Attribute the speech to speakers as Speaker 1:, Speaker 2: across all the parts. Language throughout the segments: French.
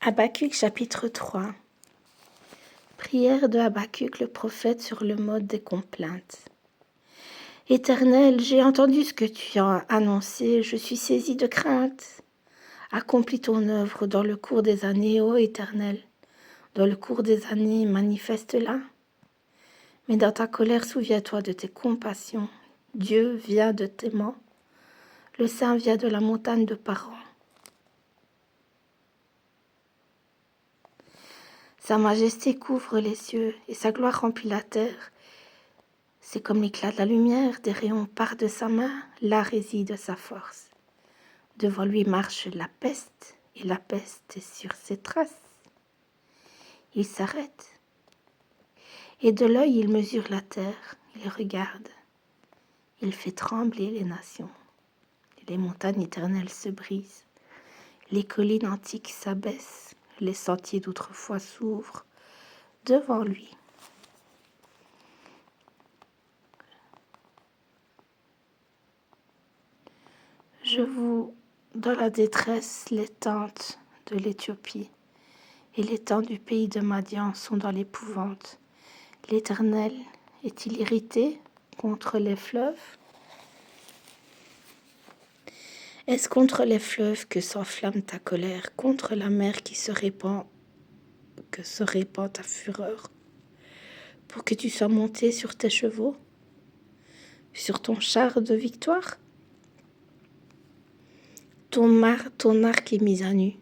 Speaker 1: Habacuc chapitre 3. Prière de Habacuc le prophète sur le mode des complaintes. Éternel, j'ai entendu ce que tu as annoncé, je suis saisi de crainte. Accomplis ton œuvre dans le cours des années, ô Éternel. Dans le cours des années, manifeste-la. Mais dans ta colère, souviens-toi de tes compassions. Dieu vient de tes mains. Le Saint vient de la montagne de Paran. Sa majesté couvre les cieux et sa gloire remplit la terre. C'est comme l'éclat de la lumière, des rayons partent de sa main, là réside sa force. Devant lui marche la peste, et la peste est sur ses traces. Il s'arrête, et de l'œil il mesure la terre, il regarde. Il fait trembler les nations. Les montagnes éternelles se brisent, les collines antiques s'abaissent, les sentiers d'autrefois s'ouvrent devant lui. Je vous, dans la détresse, les tentes de l'Éthiopie et les tentes du pays de Madian sont dans l'épouvante. L'Éternel est-il irrité contre les fleuves? Est-ce contre les fleuves que s'enflamme ta colère, contre la mer que se répand ta fureur, pour que tu sois monté sur tes chevaux, sur ton char de victoire? Ton arc est mis à nu.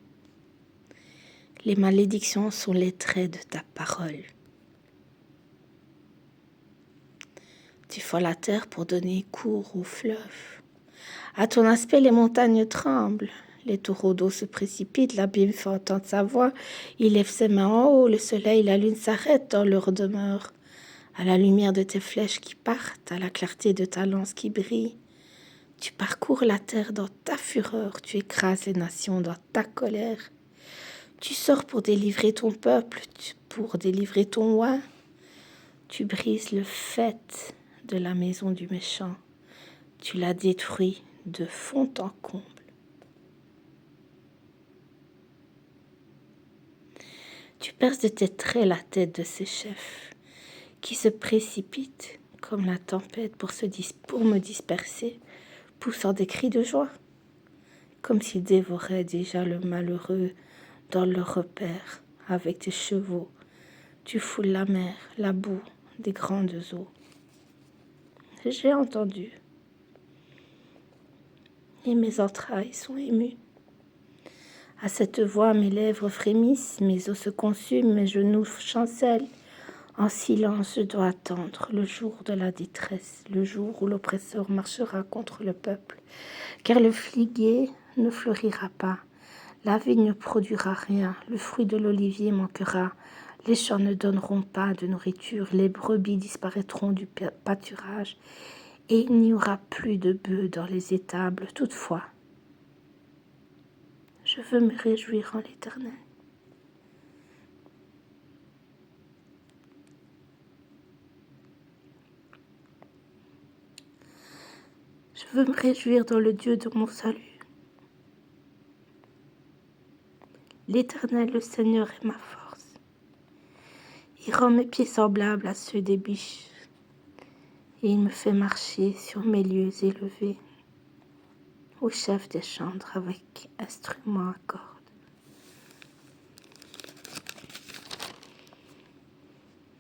Speaker 1: Les malédictions sont les traits de ta parole. Tu fends la terre pour donner cours aux fleuves. À ton aspect, les montagnes tremblent. Les taureaux d'eau se précipitent, l'abîme fait entendre sa voix. Il lève ses mains en haut, le soleil, la lune s'arrêtent dans leur demeure. À la lumière de tes flèches qui partent, à la clarté de ta lance qui brille. Tu parcours la terre dans ta fureur, tu écrases les nations dans ta colère. Tu sors pour délivrer ton peuple, pour délivrer ton roi. Tu brises le faîte de la maison du méchant. Tu la détruis de fond en comble. Tu perces de tes traits la tête de ces chefs qui se précipitent comme la tempête pour me disperser, poussant des cris de joie, comme s'ils dévoraient déjà le malheureux dans leur repère avec tes chevaux. Tu foules la mer, la boue des grandes eaux. J'ai entendu, et mes entrailles sont émues. À cette voix, mes lèvres frémissent, mes os se consument, mes genoux chancellent. En silence, je dois attendre le jour de la détresse, le jour où l'oppresseur marchera contre le peuple. Car le figuier ne fleurira pas, la vigne ne produira rien, le fruit de l'olivier manquera, les champs ne donneront pas de nourriture, les brebis disparaîtront du pâturage, et il n'y aura plus de bœufs dans les étables. Toutefois, je veux me réjouir en l'Éternel. Je veux me réjouir dans le Dieu de mon salut. L'Éternel, le Seigneur, est ma force. Il rend mes pieds semblables à ceux des biches, et il me fait marcher sur mes lieux élevés, au chef des chantres avec instruments à cordes.